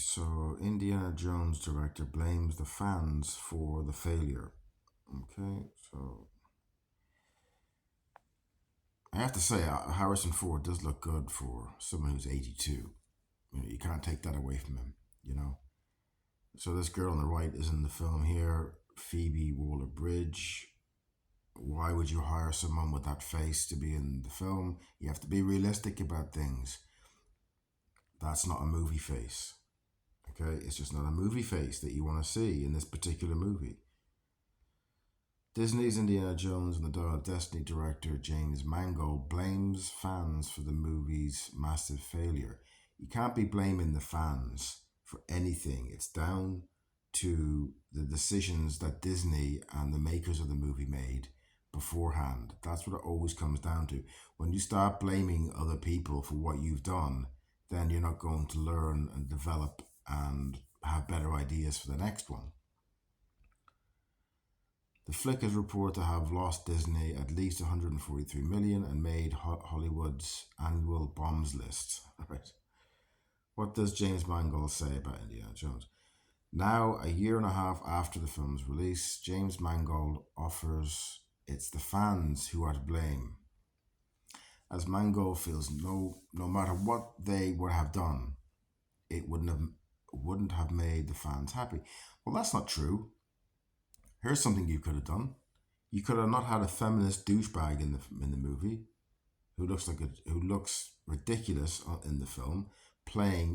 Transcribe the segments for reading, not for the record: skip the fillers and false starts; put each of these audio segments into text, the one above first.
So Indiana Jones director blames the fans for the failure. Okay, so I have to say, Harrison Ford does look good for someone who's 82. You can't take that away from him, you know. So this girl on the right is in the film here, Phoebe Waller-Bridge. Why would you hire someone with that face to be in the film? You have to be realistic about things. That's not a movie face. Okay, it's just not a movie face that you want to see in this particular movie. Disney's Indiana Jones and the Dial of Destiny director James Mangold blames fans for the movie's massive failure. You can't be blaming the fans for anything. It's down to the decisions that Disney and the makers of the movie made beforehand. That's what it always comes down to. When you start blaming other people for what you've done, then you're not going to learn and develop and have better ideas for the next one. The flick is reported to have lost Disney at least 143 million and made Hollywood's annual bombs list. Right. What does James Mangold say about Indiana Jones? Now, a year and a half after the film's release, James Mangold offers it's the fans who are to blame, as Mangold feels no matter what they would have done, it wouldn't have made the fans happy. Well, that's not true. Here's something you could have done. You could have not had a feminist douchebag in the movie who looks ridiculous in the film,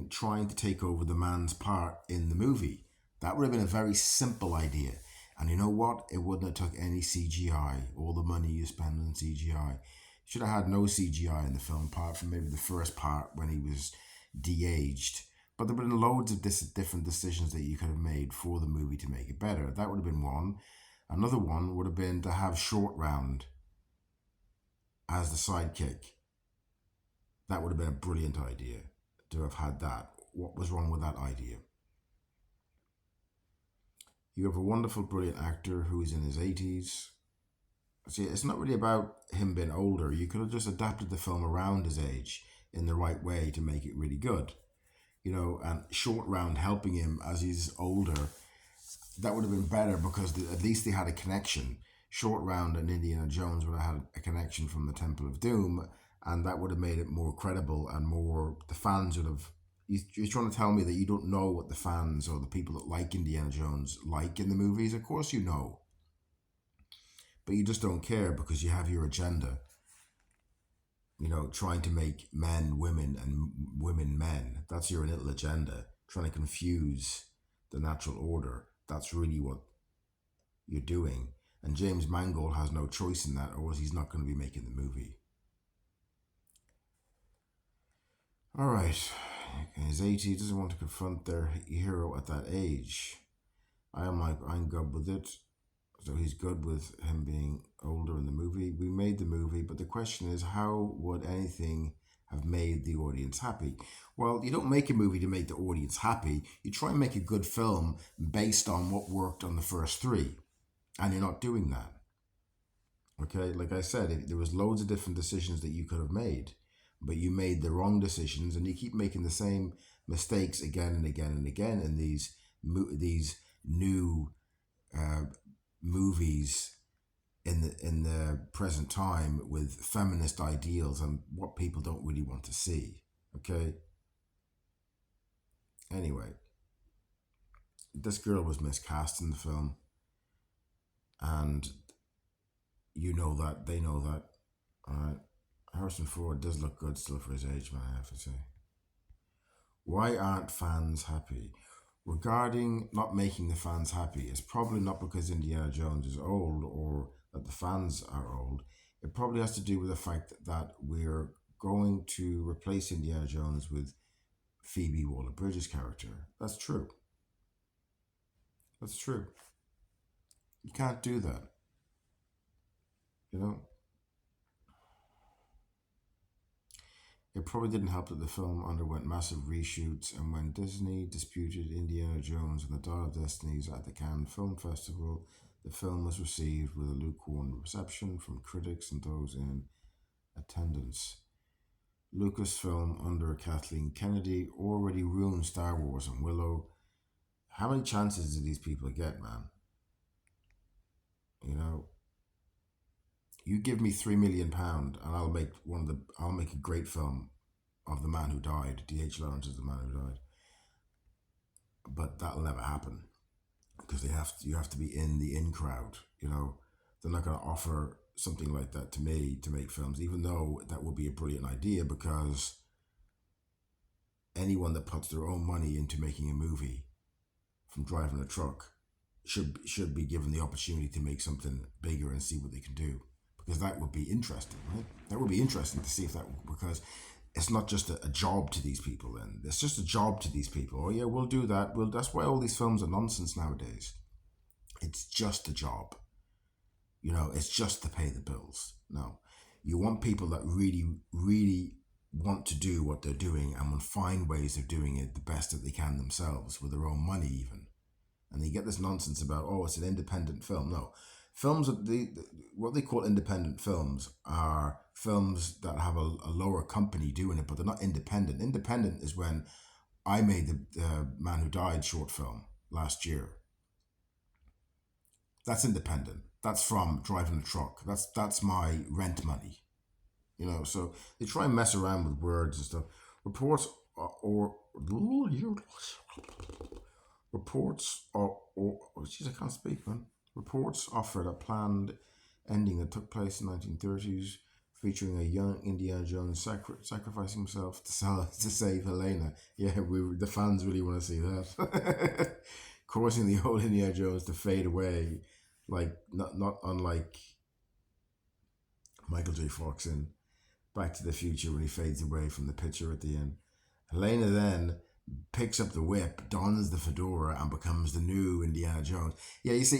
trying to take over the man's part in the movie. That would have been a very simple idea. And you know what? It wouldn't have took any CGI. All the money you spend on CGI. You should have had no CGI in the film, apart from maybe the first part when he was de-aged. But there would have been loads of different decisions that you could have made for the movie to make it better. That would have been one. Another one would have been to have Short Round as the sidekick. That would have been a brilliant idea to have had that. What was wrong with that idea? You have a wonderful, brilliant actor who is in his 80s. See, it's not really about him being older. You could have just adapted the film around his age in the right way to make it really good. And Short Round helping him as he's older, that would have been better because at least they had a connection. Short Round and Indiana Jones would have had a connection from the Temple of Doom, and that would have made it more credible and more. The fans would have. You're trying to tell me that you don't know what the fans or the people that like Indiana Jones like in the movies? Of course you know. But you just don't care because you have your agenda. Trying to make men women and women men. That's your little agenda. Trying to confuse the natural order. That's really what you're doing. And James Mangold has no choice in that, or else he's not going to be making the movie. All right. In his 80s, doesn't want to confront their hero at that age. I'm good with it. So he's good with him being older in the movie. We made the movie, but the question is, how would anything have made the audience happy? Well, you don't make a movie to make the audience happy. You try and make a good film based on what worked on the first three, and you're not doing that. Okay, like I said, there was loads of different decisions that you could have made, but you made the wrong decisions, and you keep making the same mistakes again and again and again in these new movies in the present time with feminist ideals and what people don't really want to see. Okay. Anyway, this girl was miscast in the film, and you know that, they know that. All right. Harrison Ford does look good still for his age, man, I have to say. Why aren't fans happy? Regarding not making the fans happy, it's probably not because Indiana Jones is old or that the fans are old. It probably has to do with the fact that we're going to replace Indiana Jones with Phoebe Waller-Bridge's character. That's true. That's true. You can't do that. You know? It probably didn't help that the film underwent massive reshoots, and when Disney disputed Indiana Jones and the Dial of Destinies at the Cannes Film Festival, the film was received with a lukewarm reception from critics and those in attendance. Lucasfilm under Kathleen Kennedy already ruined Star Wars and Willow. How many chances do these people get, man? You know, you give me £3 million and I'll make a great film of the man who died. D.H. Lawrence is the man who died, but that'll never happen because you have to be in the in crowd. You know, they're not going to offer something like that to me to make films, even though that would be a brilliant idea because anyone that puts their own money into making a movie from driving a truck should be given the opportunity to make something bigger and see what they can do, because that would be interesting, right? That would be interesting to see if that, because it's not just a job to these people. Then it's just a job to these people. Oh yeah, we'll do that. Well, that's why all these films are nonsense nowadays. It's just a job. You know, it's just to pay the bills. No, you want people that really, really want to do what they're doing and will find ways of doing it the best that they can themselves with their own money, even. And you get this nonsense about, oh, it's an independent film. No, films what they call independent films are films that have a lower company doing it, but they're not independent. Independent is when I made the Man Who Died short film last year. That's independent. That's from driving a truck. That's my rent money. You know, so they try and mess around with words and stuff. Reports or reports or oh, jeez, I can't speak, man. Reports offered a planned ending that took place in the 1930s, featuring a young Indiana Jones sacrificing himself to save Helena. Yeah, the fans really want to see that, causing the old Indiana Jones to fade away, like not unlike Michael J. Fox in Back to the Future when he fades away from the picture at the end. Helena then picks up the whip, dons the fedora, and becomes the new Indiana Jones. Yeah, you see,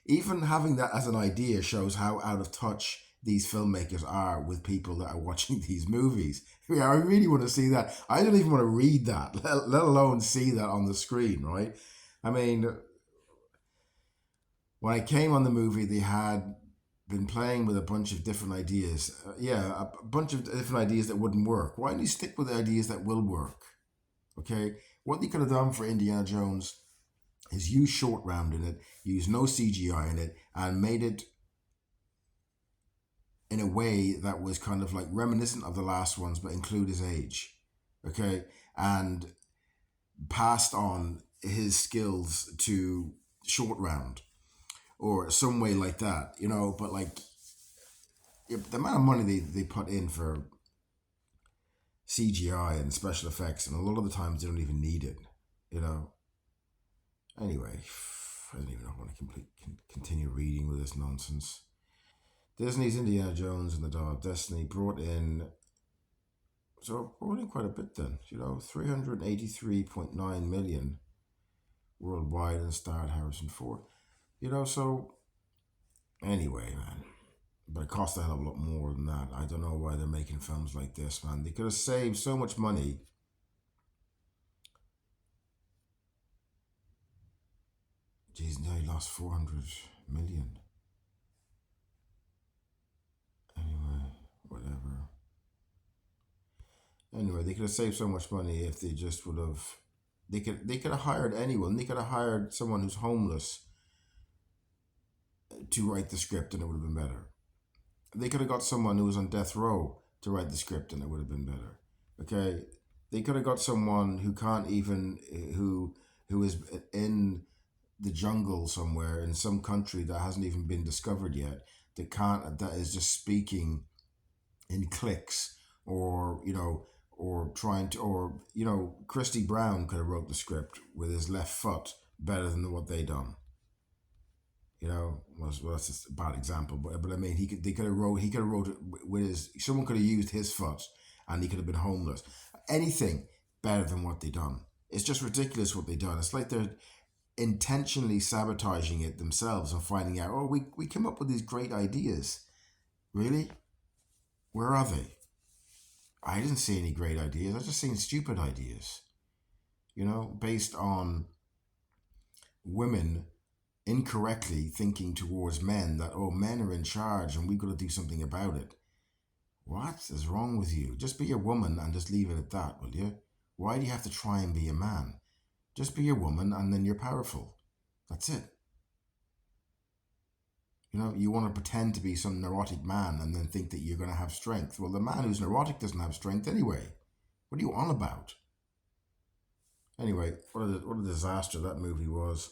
even having that as an idea shows how out of touch these filmmakers are with people that are watching these movies. Yeah, I really want to see that. I don't even want to read that, let alone see that on the screen, right? I mean, when I came on the movie, they had been playing with a bunch of different ideas. Yeah, a bunch of different ideas that wouldn't work. Why don't you stick with the ideas that will work? Okay, what they could have done for Indiana Jones is use short round in it, use no CGI in it, and made it in a way that was kind of like reminiscent of the last ones, but include his age. Okay, and passed on his skills to short round or some way like that, you know. But like the amount of money they put in for CGI and special effects, and a lot of the times they don't even need it, you know. Anyway, I don't even know if I want to continue reading with this nonsense. Disney's Indiana Jones and the Dial of Destiny brought in quite a bit then, you know, 383.9 million worldwide and starred Harrison Ford. You know, so anyway, man. But it cost a hell of a lot more than that. I don't know why they're making films like this, man. They could have saved so much money. Jeez, now he lost 400 million. Anyway, whatever. Anyway, they could have saved so much money if they just would have. They could have hired anyone. They could have hired someone who's homeless to write the script, and it would have been better. They could have got someone who was on death row to write the script, and it would have been better. Okay, they could have got someone who can't even who is in the jungle somewhere in some country that hasn't even been discovered yet, that is just speaking in clicks, or you know, or trying to, or you know, Christy Brown could have wrote the script with his left foot better than what they done. You know, well that's just a bad example, but I mean, he could have wrote it with his, someone could have used his foot, and he could have been homeless. Anything better than what they done. It's just ridiculous what they done. It's like they're intentionally sabotaging it themselves and finding out, oh, we came up with these great ideas. Really? Where are they? I didn't see any great ideas. I just seen stupid ideas. You know, based on women incorrectly thinking towards men that, oh, men are in charge and we've got to do something about it. What is wrong with you? Just be a woman and just leave it at that, will you? Why do you have to try and be a man? Just be a woman and then you're powerful. That's it. You want to pretend to be some neurotic man and then think that you're going to have strength. Well, the man who's neurotic doesn't have strength anyway. What are you on about? Anyway, what a disaster that movie was.